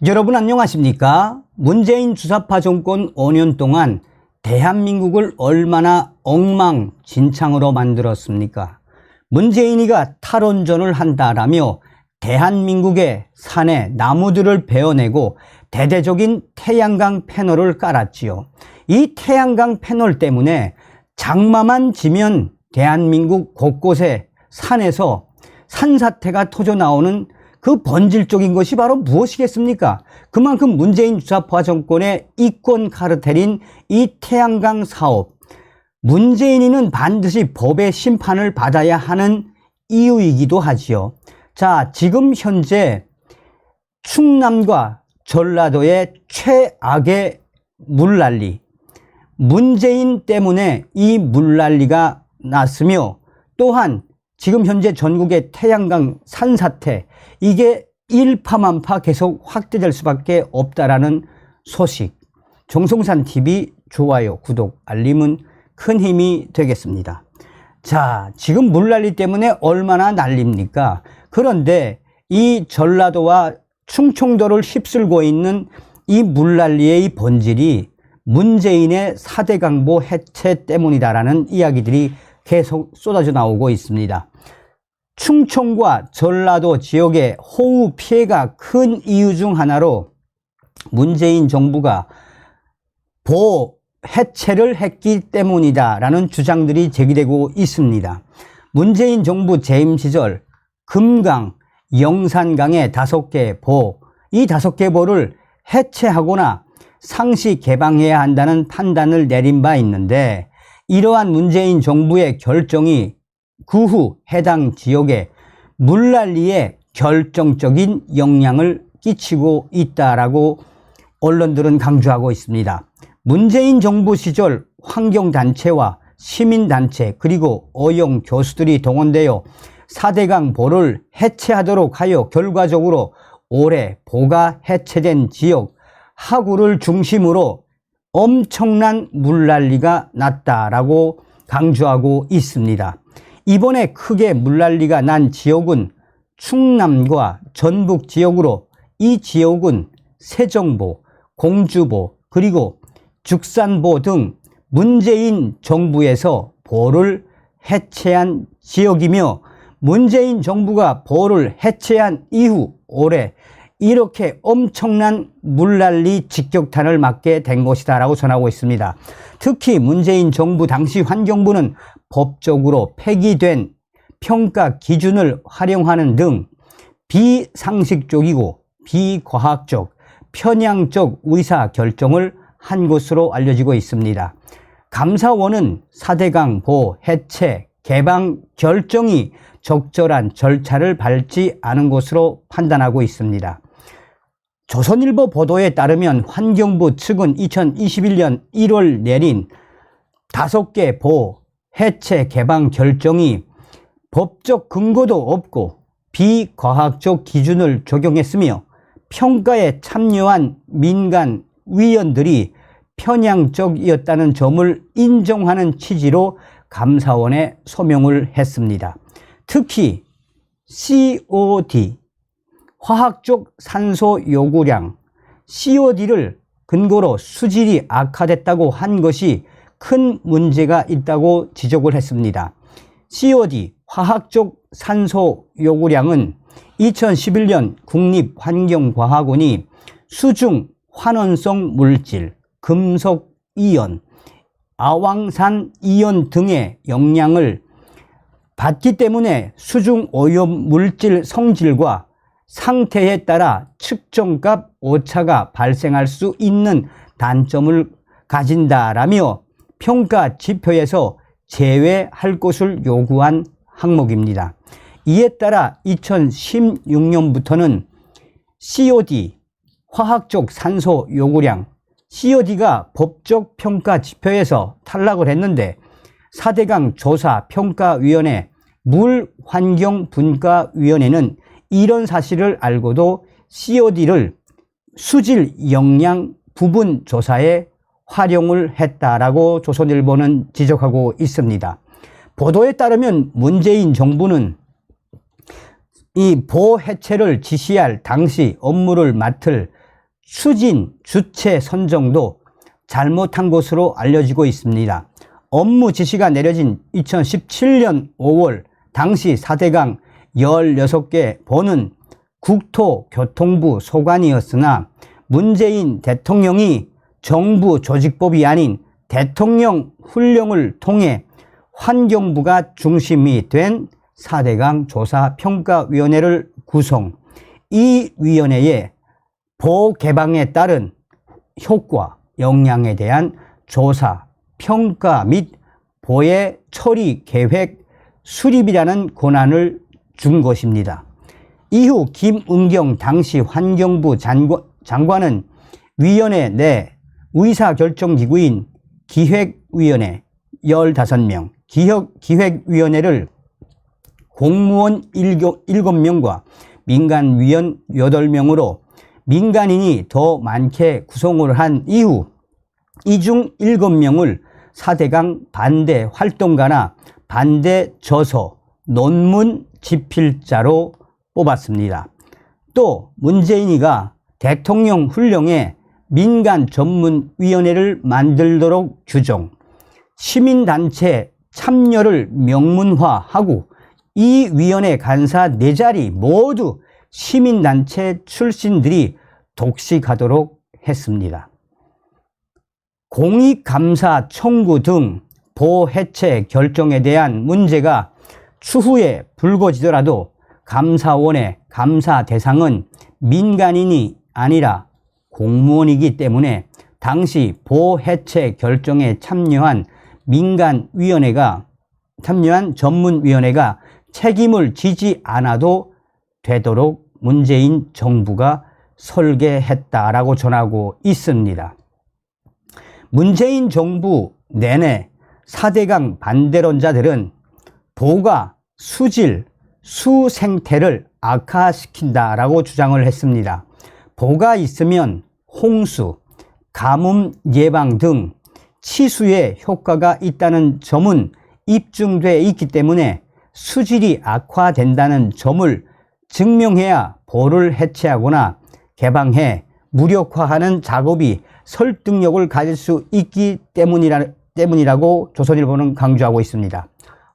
여러분 안녕하십니까? 문재인 주사파 정권 5년 동안 대한민국을 얼마나 엉망진창으로 만들었습니까? 문재인이가 탈원전을 한다라며 대한민국의 산에 나무들을 베어내고 대대적인 태양광 패널을 깔았지요. 이 태양광 패널 때문에 장마만 지면 대한민국 곳곳에 산에서 산사태가 터져 나오는 그 본질적인 것이 바로 무엇이겠습니까? 그만큼 문재인 주사파 정권의 이권 카르텔인 이 태양광 사업, 문재인이는 반드시 법의 심판을 받아야 하는 이유이기도 하지요. 자, 지금 현재 충남과 전라도의 최악의 물난리, 문재인 때문에 이 물난리가 났으며, 또한 지금 현재 전국의 태양광 산사태, 이게 일파만파 계속 확대될 수밖에 없다라는 소식. 정성산TV 좋아요, 구독, 알림은 큰 힘이 되겠습니다. 자, 지금 물난리 때문에 얼마나 난립니까? 그런데 이 전라도와 충청도를 휩쓸고 있는 이 물난리의 본질이 문재인의 4대 강보 해체 때문이다라는 이야기들이 계속 쏟아져 나오고 있습니다. 충청과 전라도 지역의 호우 피해가 큰 이유 중 하나로 문재인 정부가 보호 해체를 했기 때문이다라는 주장들이 제기되고 있습니다. 문재인 정부 재임 시절 금강, 영산강의 5개 보, 이 5개 보를 해체하거나 상시 개방해야 한다는 판단을 내린 바 있는데, 이러한 문재인 정부의 결정이 그 후 해당 지역에 물난리에 결정적인 영향을 끼치고 있다라고 언론들은 강조하고 있습니다. 문재인 정부 시절 환경단체와 시민단체 그리고 어용 교수들이 동원되어 4대강 보를 해체하도록 하여 결과적으로 올해 보가 해체된 지역 하구를 중심으로 엄청난 물난리가 났다라고 강조하고 있습니다. 이번에 크게 물난리가 난 지역은 충남과 전북 지역으로, 이 지역은 세정보, 공주보 그리고 죽산보 등 문재인 정부에서 보를 해체한 지역이며, 문재인 정부가 보를 해체한 이후 올해 이렇게 엄청난 물난리 직격탄을 맞게 된 것이다 라고 전하고 있습니다. 특히 문재인 정부 당시 환경부는 법적으로 폐기된 평가 기준을 활용하는 등 비상식적이고 비과학적, 편향적 의사결정을 한 것으로 알려지고 있습니다. 감사원은 4대강 보 해체, 개방 결정이 적절한 절차를 밟지 않은 것으로 판단하고 있습니다. 조선일보 보도에 따르면 환경부 측은 2021년 1월 내린 5개 보 해체 개방 결정이 법적 근거도 없고 비과학적 기준을 적용했으며, 평가에 참여한 민간 위원들이 편향적이었다는 점을 인정하는 취지로 감사원에 소명을 했습니다. 특히 COD, 화학적 산소 요구량, COD를 근거로 수질이 악화됐다고 한 것이 큰 문제가 있다고 지적을 했습니다. COD, 화학적 산소 요구량은 2011년 국립환경과학원이 수중 환원성 물질, 금속 이온, 아황산 이온 등의 영향을 받기 때문에 수중 오염 물질 성질과 상태에 따라 측정값 오차가 발생할 수 있는 단점을 가진다라며 평가 지표에서 제외할 것을 요구한 항목입니다. 이에 따라 2016년부터는 COD, 화학적 산소 요구량, COD가 법적 평가 지표에서 탈락을 했는데, 4대강 조사평가위원회 물환경분과위원회는 이런 사실을 알고도 COD를 수질 영양 부분 조사에 활용을 했다라고 조선일보는 지적하고 있습니다. 보도에 따르면 문재인 정부는 이 보 해체를 지시할 당시 업무를 맡을 수진 주체 선정도 잘못한 것으로 알려지고 있습니다. 업무 지시가 내려진 2017년 5월 당시 4대강 16개 보는 국토교통부 소관이었으나 문재인 대통령이 정부 조직법이 아닌 대통령 훈령을 통해 환경부가 중심이 된 4대강 조사평가위원회를 구성, 이 위원회에 보호 개방에 따른 효과, 영향에 대한 조사, 평가 및 보해 처리 계획 수립이라는 권한을 준 것입니다. 이후 김은경 당시 환경부 장관은 위원회 내 의사결정기구인 기획위원회 15명, 기획위원회를 공무원 7명과 민간위원 8명으로 민간인이 더 많게 구성을 한 이후 이 중 7명을 4대강 반대 활동가나 반대 저서, 논문 집필자로 뽑았습니다. 또 문재인이가 대통령 훈령에 민간 전문위원회를 만들도록 규정, 시민단체 참여를 명문화하고 이 위원회 간사 4자리 모두 시민단체 출신들이 독식하도록 했습니다. 공익감사 청구 등 보해체 결정에 대한 문제가 추후에 불거지더라도 감사원의 감사 대상은 민간인이 아니라 공무원이기 때문에 당시 보해체 결정에 참여한 전문위원회가 책임을 지지 않아도 되도록 문재인 정부가 설계했다라고 전하고 있습니다. 문재인 정부 내내 4대강 반대론자들은 보가 수질, 수 생태를 악화시킨다라고 주장을 했습니다. 보가 있으면 홍수, 가뭄 예방 등 치수에 효과가 있다는 점은 입증돼 있기 때문에 수질이 악화된다는 점을 증명해야 보를 해체하거나 개방해 무력화하는 작업이 설득력을 가질 수 있기 때문이라고 조선일보는 강조하고 있습니다.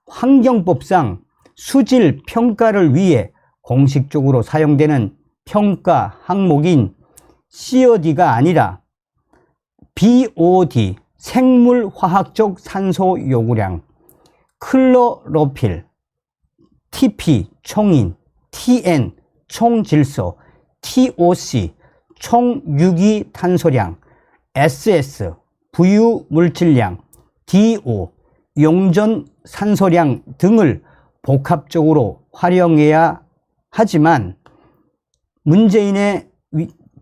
환경법상 수질 평가를 위해 공식적으로 사용되는 평가 항목인 COD가 아니라 BOD, 생물화학적 산소 요구량, 클로로필, TP, 총인, TN, 총질소, TOC, 총유기탄소량, SS, 부유물질량, DO, 용전산소량 등을 복합적으로 활용해야 하지만 문재인의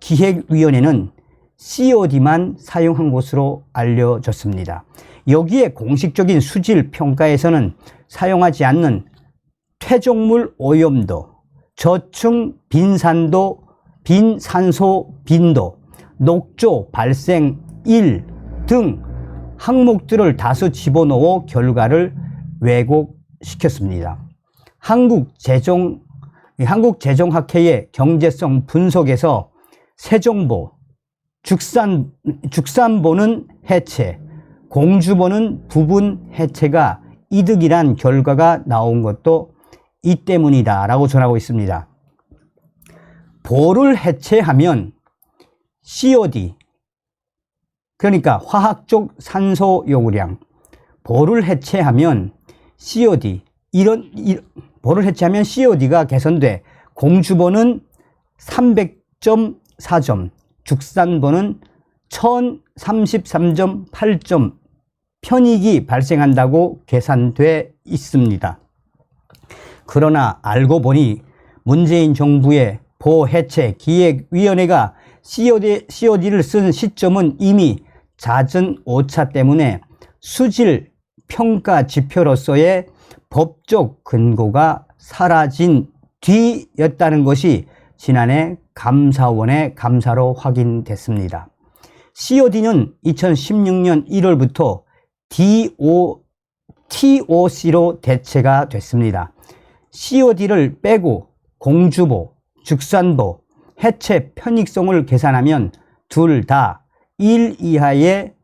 기획위원회는 COD만 사용한 것으로 알려졌습니다. 여기에 공식적인 수질 평가에서는 사용하지 않는 퇴적물 오염도, 저층 빈산도, 빈산소 빈도, 녹조 발생일 등 항목들을 다수 집어넣어 결과를 왜곡시켰습니다. 한국재정학회의 경제성 분석에서 세정보, 죽산보는 해체, 공주보는 부분 해체가 이득이란 결과가 나온 것도 이 때문이다 라고 전하고 있습니다. 보를 해체하면 COD, 그러니까 화학적 산소 요구량, 보를 해체하면 COD, 보를 해체하면 COD가 개선돼 공주보는 300.4점, 죽산보는 1033.8점 편익이 발생한다고 계산돼 있습니다. 그러나 알고 보니 문재인 정부의 보해체 기획위원회가 COD를 쓴 시점은 이미 잦은 오차 때문에 수질 평가 지표로서의 법적 근거가 사라진 뒤였다는 것이 지난해 감사원의 감사로 확인됐습니다. COD는 2016년 1월부터 TOC로 대체가 됐습니다. COD를 빼고 공주보, 죽산보, 해체 편익성을 계산하면 둘 다 1 이하의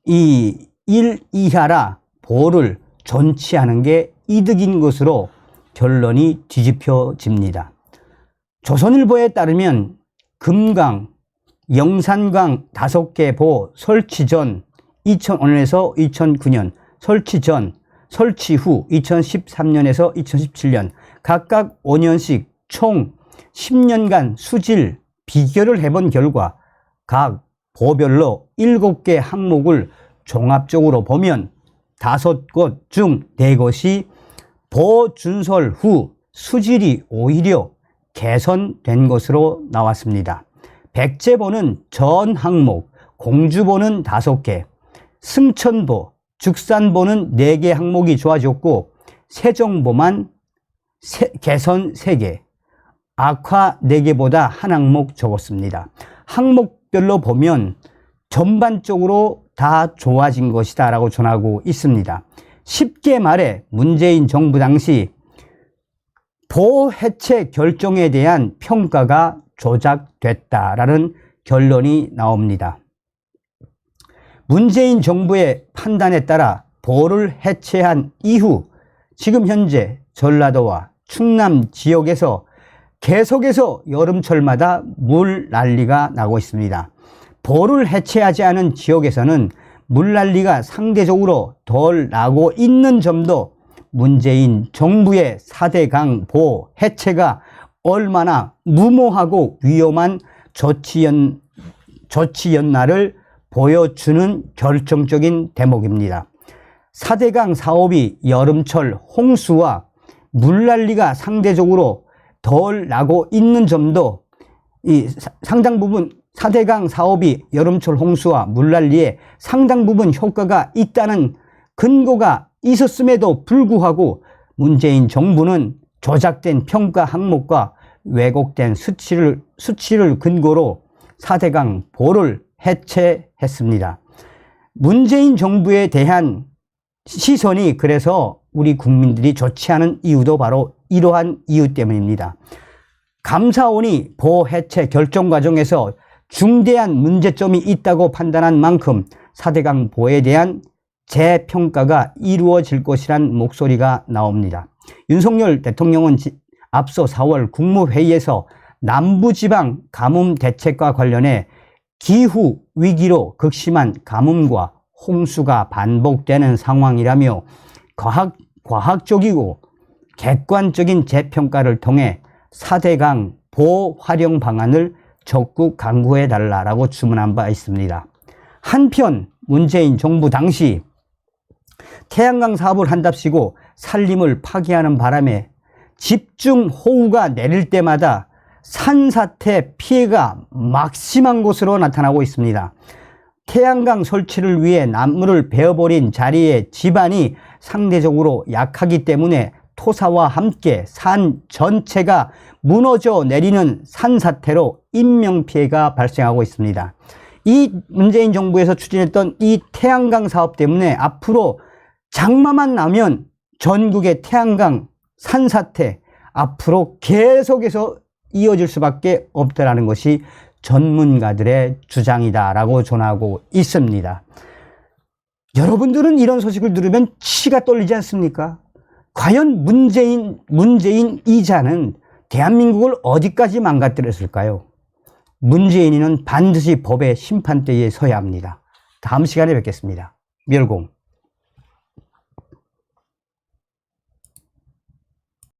이 1 이하라 보를 존치하는 게 이득인 것으로 결론이 뒤집혀집니다. 조선일보에 따르면 금강, 영산강 5개 보 설치 전 2005년에서 2009년, 설치 전, 설치 후 2013년에서 2017년 각각 5년씩 총 10년간 수질 비교를 해본 결과 각 보별로 7개 항목을 종합적으로 보면 5곳 중 4곳이 보 준설 후 수질이 오히려 개선된 것으로 나왔습니다. 백제보는 전 항목, 공주보는 5개, 승천보, 죽산보는 4개 항목이 좋아졌고 세종보만 개선 3개, 악화 4개보다 한 항목 적었습니다. 항목별로 보면 전반적으로 다 좋아진 것이다 라고 전하고 있습니다. 쉽게 말해 문재인 정부 당시 보 해체 결정에 대한 평가가 조작됐다라는 결론이 나옵니다. 문재인 정부의 판단에 따라 보를 해체한 이후 지금 현재 전라도와 충남 지역에서 계속해서 여름철마다 물난리가 나고 있습니다. 보를 해체하지 않은 지역에서는 물난리가 상대적으로 덜 나고 있는 점도 문재인 정부의 4대강 보 해체가 얼마나 무모하고 위험한 조치였나를 보여주는 결정적인 대목입니다. 4대강 사업이 여름철 홍수와 물난리가 상대적으로 덜 나고 있는 점도 이 상당 부분 4대강 사업이 여름철 홍수와 물난리에 상당 부분 효과가 있다는 근거가 있었음에도 불구하고 문재인 정부는 조작된 평가 항목과 왜곡된 수치를 근거로 4대강 보를 해체했습니다. 문재인 정부에 대한 시선이 그래서 우리 국민들이 좋지 않은 이유도 바로 이러한 이유 때문입니다. 감사원이 보 해체 결정 과정에서 중대한 문제점이 있다고 판단한 만큼 4대강 보에 대한 재평가가 이루어질 것이란 목소리가 나옵니다. 윤석열 대통령은 앞서 4월 국무회의에서 남부지방 가뭄 대책과 관련해 기후 위기로 극심한 가뭄과 홍수가 반복되는 상황이라며 과학적이고 객관적인 재평가를 통해 4대강 보 활용 방안을 적극 강구해 달라고 주문한 바 있습니다. 한편 문재인 정부 당시 태양광 사업을 한답시고 산림을 파괴하는 바람에 집중호우가 내릴 때마다 산사태 피해가 막심한 것으로 나타나고 있습니다. 태양광 설치를 위해 나무를 베어버린 자리에 집안이 상대적으로 약하기 때문에 토사와 함께 산 전체가 무너져 내리는 산사태로 인명피해가 발생하고 있습니다. 이 문재인 정부에서 추진했던 이 태양광 사업 때문에 앞으로 장마만 나면 전국의 태양광 산사태 앞으로 계속해서 이어질 수밖에 없다라는 것이 전문가들의 주장이다라고 전하고 있습니다. 여러분들은 이런 소식을 들으면 치가 떨리지 않습니까? 과연 문재인 이자는 대한민국을 어디까지 망가뜨렸을까요? 문재인은 반드시 법의 심판대에 서야 합니다. 다음 시간에 뵙겠습니다. 멸공.